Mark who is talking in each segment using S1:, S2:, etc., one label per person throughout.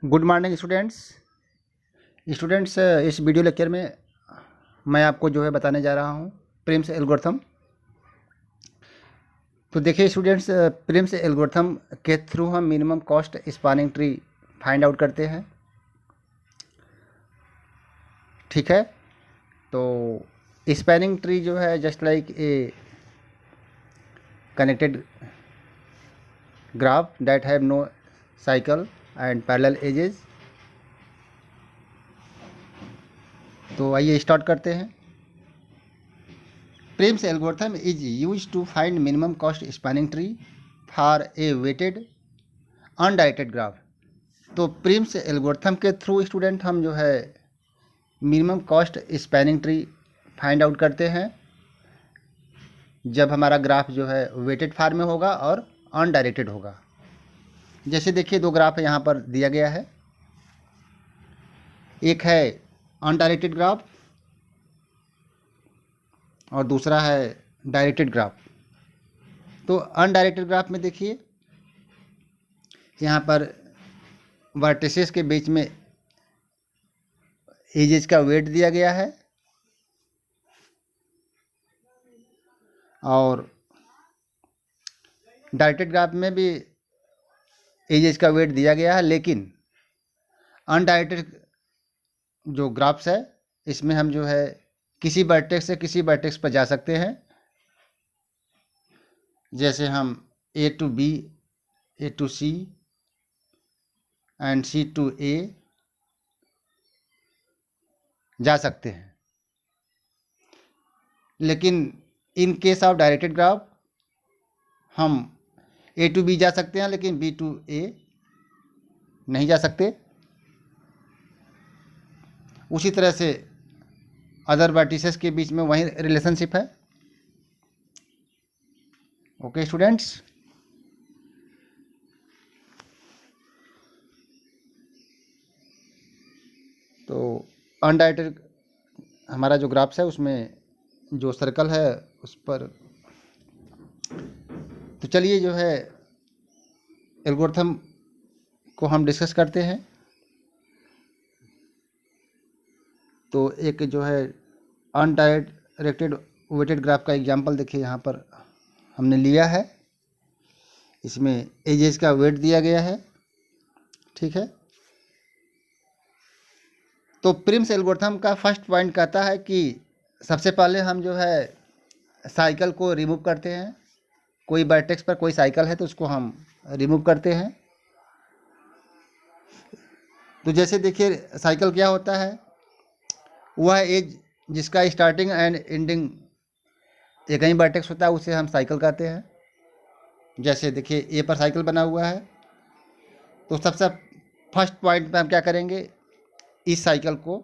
S1: Good morning students. इस video lecture में मैं आपको जो है बताने जा रहा हूँ प्रिम्स एल्गोरिथम। तो देखिए स्टूडेंट्स, प्रिम्स एल्गोरिथम के थ्रू हम minimum cost spanning tree find out करते हैं। ठीक है, तो स्पैनिंग ट्री जो है just like a connected graph that have no cycle and parallel edges. तो आइए स्टार्ट करते हैं। Prim's algorithm is used to find minimum cost spanning tree for a weighted undirected graph। तो प्रिम्स एल्गोरिथम के through student हम जो है minimum cost spanning tree find out करते हैं जब हमारा ग्राफ जो है वेटेड फॉर्म में होगा और अनडायरेक्टेड होगा। जैसे देखिए दो ग्राफ यहाँ पर दिया गया है, एक है अनडायरेक्टेड ग्राफ और दूसरा है डायरेक्टेड ग्राफ। तो अनडायरेक्टेड ग्राफ में देखिए यहाँ पर वर्टिसेस के बीच में एजेस का वेट दिया गया है और डायरेक्टेड ग्राफ में भी एजेस का वेट दिया गया है, लेकिन अनडायरेक्टेड जो ग्राफ्स है इसमें हम जो है किसी वर्टेक्स से किसी वर्टेक्स पर जा सकते हैं। जैसे हम A to B, A to C and C to A जा सकते हैं, लेकिन in case of directed graph हम ए टू बी जा सकते हैं लेकिन बी टू ए नहीं जा सकते। उसी तरह से अदर वर्टिसेस के बीच में वही रिलेशनशिप है। ओके स्टूडेंट्स, तो अनडायरेक्टेड हमारा जो ग्राफ्स है उसमें जो सर्कल है उस पर, तो चलिए जो है एल्गोरिथम को हम डिस्कस करते हैं। तो एक जो है अनडायरेक्टेड वेटेड ग्राफ का एग्जांपल देखिए यहाँ पर हमने लिया है। इसमें एजेस का वेट दिया गया है। ठीक है, तो प्रिम्स एल्गोरिथम का फर्स्ट पॉइंट कहता है कि सबसे पहले हम जो है साइकिल को रिमूव करते हैं। कोई वर्टेक्स पर कोई साइकिल है तो उसको हम रिमूव करते हैं। तो जैसे देखिए साइकिल क्या होता है, वह एज जिसका स्टार्टिंग एंड एंडिंग एक ही वर्टेक्स होता है उसे हम साइकिल कहते हैं। जैसे देखिए ए पर साइकिल बना हुआ है, तो सबसे फर्स्ट पॉइंट पे हम क्या करेंगे, इस साइकिल को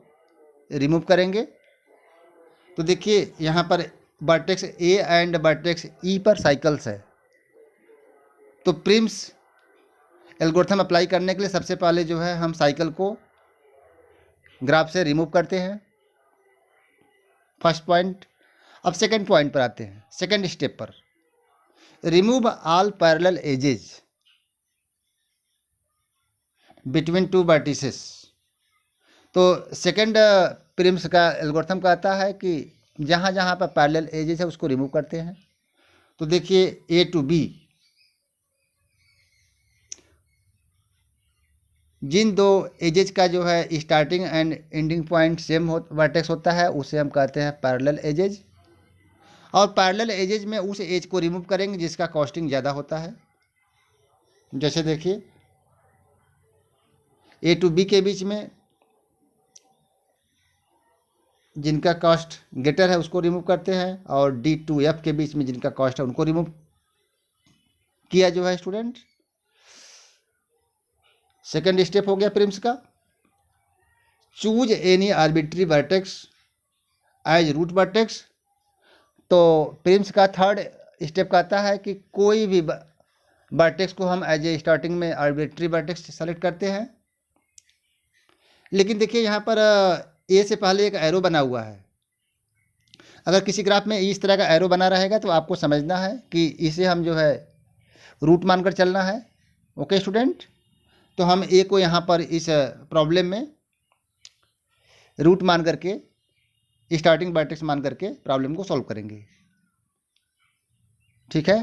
S1: रिमूव करेंगे। तो देखिए यहाँ पर वर्टेक्स ए एंड वर्टेक्स ई पर साइकिल्स है। तो प्रिम्स एल्गोरिथम अप्लाई करने के लिए सबसे पहले जो है हम साइकिल को ग्राफ से रिमूव करते हैं, फर्स्ट पॉइंट। अब सेकंड पॉइंट पर आते हैं, सेकंड स्टेप पर, remove all parallel edges between two vertices. तो सेकंड प्रिम्स का एल्गोरिथम कहता है कि जहाँ जहाँ पर पैरेलल एजेस है उसको रिमूव करते हैं। तो देखिए ए टू बी, जिन दो एजेस का जो है starting and ending point same vertex होता है उसे हम कहते हैं पैरेलल एजेज। और पैरेलल एजेज में उस एज को रिमूव करेंगे जिसका कॉस्टिंग ज़्यादा होता है। जैसे देखिए ए टू बी के बीच में जिनका कॉस्ट ग्रेटर है उसको रिमूव करते हैं, और डी टू एफ के बीच में जिनका कॉस्ट है उनको रिमूव किया जो है स्टूडेंट। सेकेंड स्टेप हो गया प्रिम्स का, choose any arbitrary vertex as root vertex. तो प्रिम्स का थर्ड स्टेप कहता है कि कोई भी वर्टेक्स को हम एज ए स्टार्टिंग में आर्बिट्री वर्टेक्स सेलेक्ट करते हैं। लेकिन देखिए यहाँ पर ए से पहले एक एरो बना हुआ है। अगर किसी ग्राफ में इस तरह का एरो बना रहेगा तो आपको समझना है कि इसे हम जो है रूट मानकर चलना है। ओके स्टूडेंट, तो हम ए को यहाँ पर इस प्रॉब्लम में रूट मान करके, स्टार्टिंग वर्टेक्स मान करके प्रॉब्लम को सॉल्व करेंगे। ठीक है।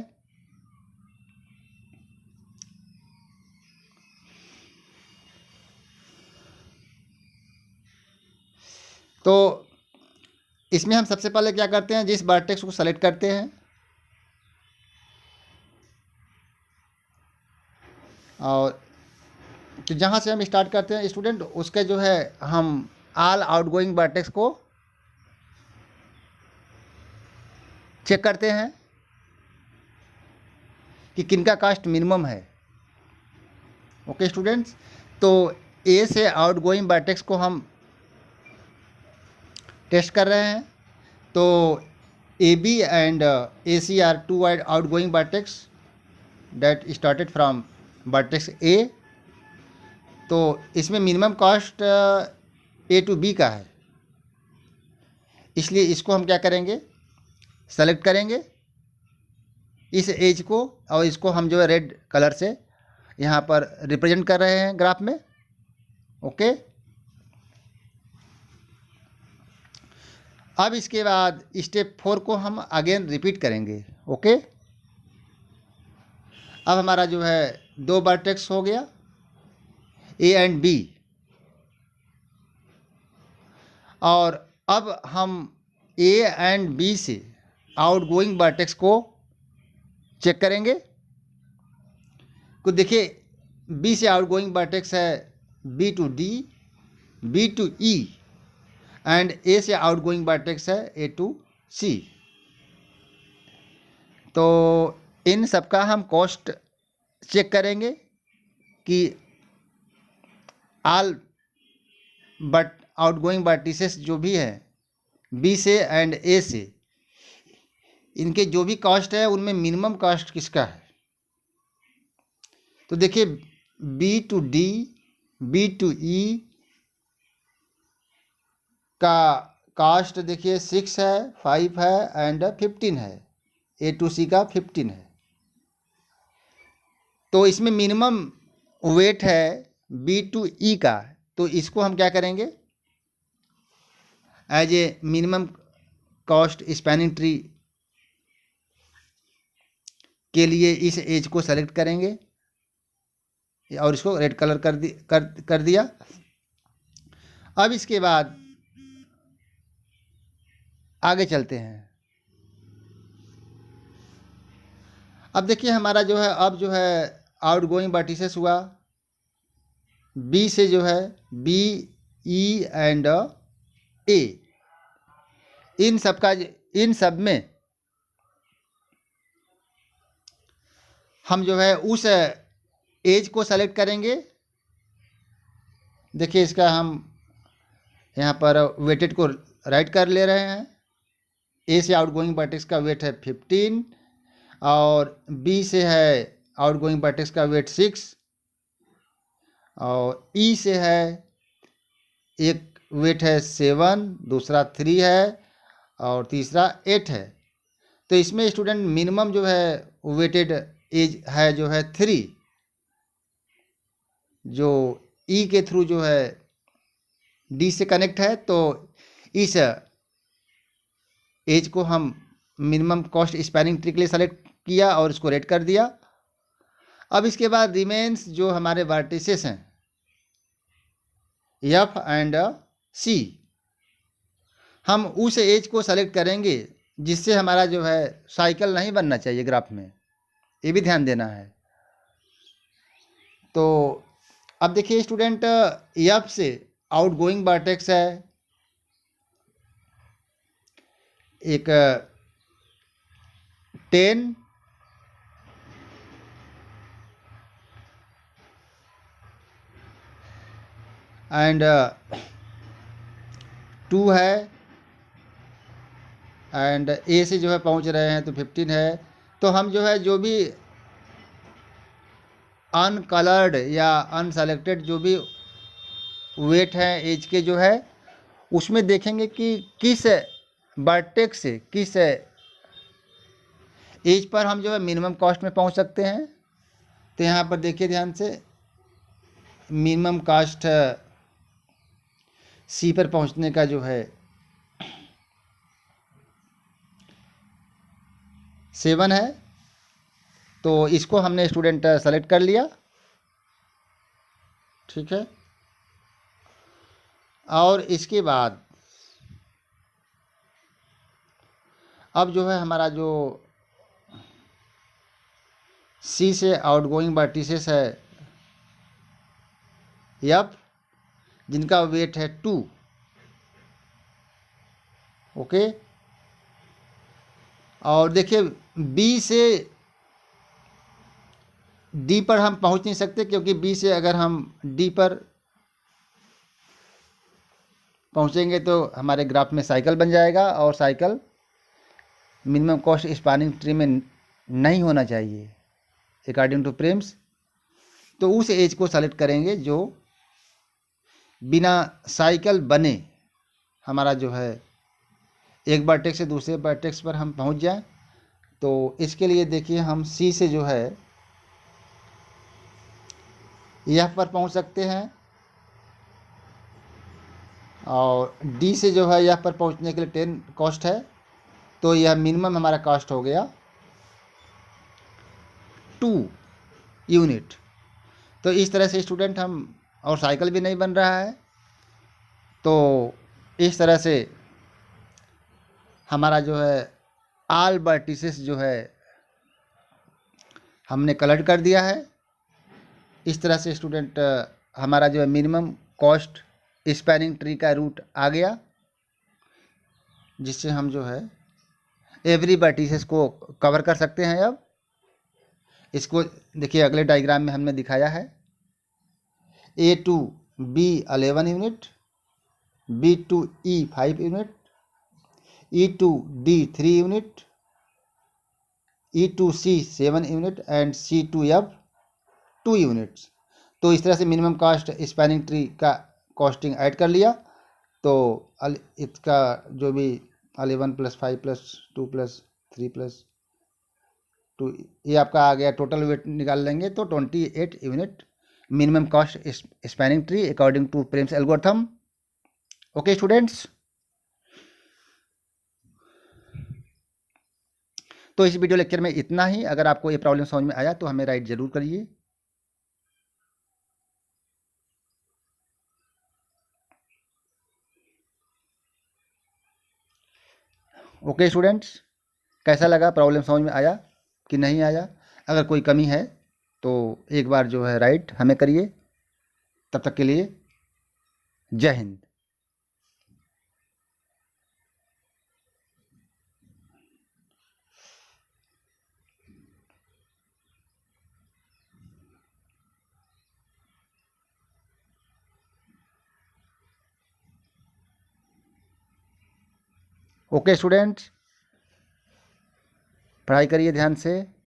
S1: तो इसमें हम सबसे पहले क्या करते हैं, जिस वर्टेक्स को सेलेक्ट करते हैं और तो जहाँ से हम स्टार्ट करते हैं स्टूडेंट, उसके जो है हम ऑल आउटगोइंग वर्टेक्स को चेक करते हैं कि किनका कास्ट मिनिमम है। ओके स्टूडेंट्स, तो ए से आउटगोइंग वर्टेक्स को हम टेस्ट कर रहे हैं। तो A B and A C are two outgoing vertex that started from vertex A. तो इसमें minimum cost A to B का है, इसलिए इसको हम क्या करेंगे, सेलेक्ट करेंगे इस एज को, और इसको हम जो है रेड कलर से यहाँ पर रिप्रेजेंट कर रहे हैं ग्राफ में। ओके, अब इसके बाद स्टेप 4 को हम अगेन रिपीट करेंगे। ओके, अब हमारा जो है 2 वर्टेक्स हो गया ए एंड बी, और अब हम ए एंड बी से आउटगोइंग वर्टेक्स को चेक करेंगे। तो देखिए बी से आउटगोइंग वर्टेक्स है B to D, B to E, and A से आउटगोइंग वर्टेक्स है ए टू सी। तो इन सब का हम कॉस्ट चेक करेंगे कि ऑल बट आउटगोइंग वर्टिसेस जो भी है बी से एंड ए से, इनके जो भी कॉस्ट है उनमें मिनिमम कॉस्ट किसका है। तो देखिए B to D, B to E का कास्ट देखिए 6 है, 5 है एंड 15 है। ए टू सी का 15 है। तो इसमें मिनिमम वेट है बी टू ई का, तो इसको हम क्या करेंगे, as a minimum cost spanning tree के लिए इस एज को सेलेक्ट करेंगे और इसको रेड कलर कर दिया। अब इसके बाद आगे चलते हैं। अब देखिए हमारा जो है, अब जो है आउटगोइंग वर्टिसेस हुआ बी से जो है बी, ई एंड ए, इन सब में हम जो है उस एज को सेलेक्ट करेंगे। देखिए इसका हम यहाँ पर वेटेड को राइट कर ले रहे हैं। ए से आउटगोइंग वर्टेक्स का वेट है 15 और बी से है आउटगोइंग वर्टेक्स का वेट 6 और ई से है एक वेट है 7, दूसरा 3 है और तीसरा 8 है। तो इसमें स्टूडेंट मिनिमम जो है वेटेड एज है जो है 3, जो ई के थ्रू जो है डी से कनेक्ट है। तो इस एज को हम मिनिमम कॉस्ट स्पैनिंग ट्री के लिए सेलेक्ट किया और इसको रेड कर दिया। अब इसके बाद रिमेन्स जो हमारे वर्टिसेस हैं एफ एंड सी, हम उस एज को सेलेक्ट करेंगे जिससे हमारा जो है साइकिल नहीं बनना चाहिए ग्राफ में, ये भी ध्यान देना है। तो अब देखिए स्टूडेंट एफ से आउटगोइंग वर्टेक्स है एक 10 एंड 2 है एंड ए से जो है पहुंच रहे हैं तो 15 है। तो हम जो है जो भी अनकलर्ड या अनसेलेक्टेड जो भी वेट हैं एज के जो है उसमें देखेंगे कि किस वर्टेक्स से किस एज पर हम जो है मिनिमम कॉस्ट में पहुंच सकते हैं। तो यहाँ पर देखिए ध्यान से मिनिमम कास्ट सी पर पहुंचने का जो है 7 है। तो इसको हमने स्टूडेंट सेलेक्ट कर लिया, ठीक है। और इसके बाद अब जो है हमारा जो सी से आउटगोइंग वर्टिसेस है एफ, जिनका वेट है 2, ओके। और देखिए बी से डी पर हम पहुंच नहीं सकते, क्योंकि बी से अगर हम डी पर पहुंचेंगे तो हमारे ग्राफ में साइकिल बन जाएगा, और cycle minimum cost spanning tree में नहीं होना चाहिए अकॉर्डिंग टू प्रेम्स। तो उस एज को सेलेक्ट करेंगे जो बिना साइकिल बने हमारा जो है एक वर्टेक्स से दूसरे वर्टेक्स पर हम पहुंच जाएं। तो इसके लिए देखिए हम सी से जो है यह पर पहुंच सकते हैं, और डी से जो है यह पर पहुंचने के लिए 10 कॉस्ट है। तो यह मिनिमम हमारा कॉस्ट हो गया 2 यूनिट। तो इस तरह से स्टूडेंट हम, और साइकिल भी नहीं बन रहा है, तो इस तरह से हमारा जो है ऑल वर्टिसेस जो है हमने कलर कर दिया है। इस तरह से स्टूडेंट हमारा जो है मिनिमम कॉस्ट स्पैनिंग ट्री का रूट आ गया, जिससे हम जो है एवरी वर्टिसेस को कवर कर सकते हैं। अब इसको देखिए अगले डायग्राम में हमने दिखाया है A to B 11 unit, B to E 5 unit, E to D 3 unit, E to C 7 unit and C to F 2 units. तो इस तरह से मिनिमम कास्ट स्पैनिंग ट्री का कॉस्टिंग ऐड कर लिया। तो इसका जो भी 11 + 5 + 2 + 3 + 2 ये आपका आ गया, टोटल वेट निकाल लेंगे तो 28 unit minimum cost spanning tree according to Prim's algorithm. Okay students, तो इस वीडियो लेक्चर में इतना ही। अगर आपको ये प्रॉब्लम समझ में आया तो हमें राइट जरूर करिए। ओके स्टूडेंट्स, कैसा लगा, प्रॉब्लम समझ में आया कि नहीं आया? अगर कोई कमी है तो एक बार जो है राइट हमें करिए। तब तक के लिए जय हिंद। ओके स्टूडेंट्स, पढ़ाई करिए ध्यान से।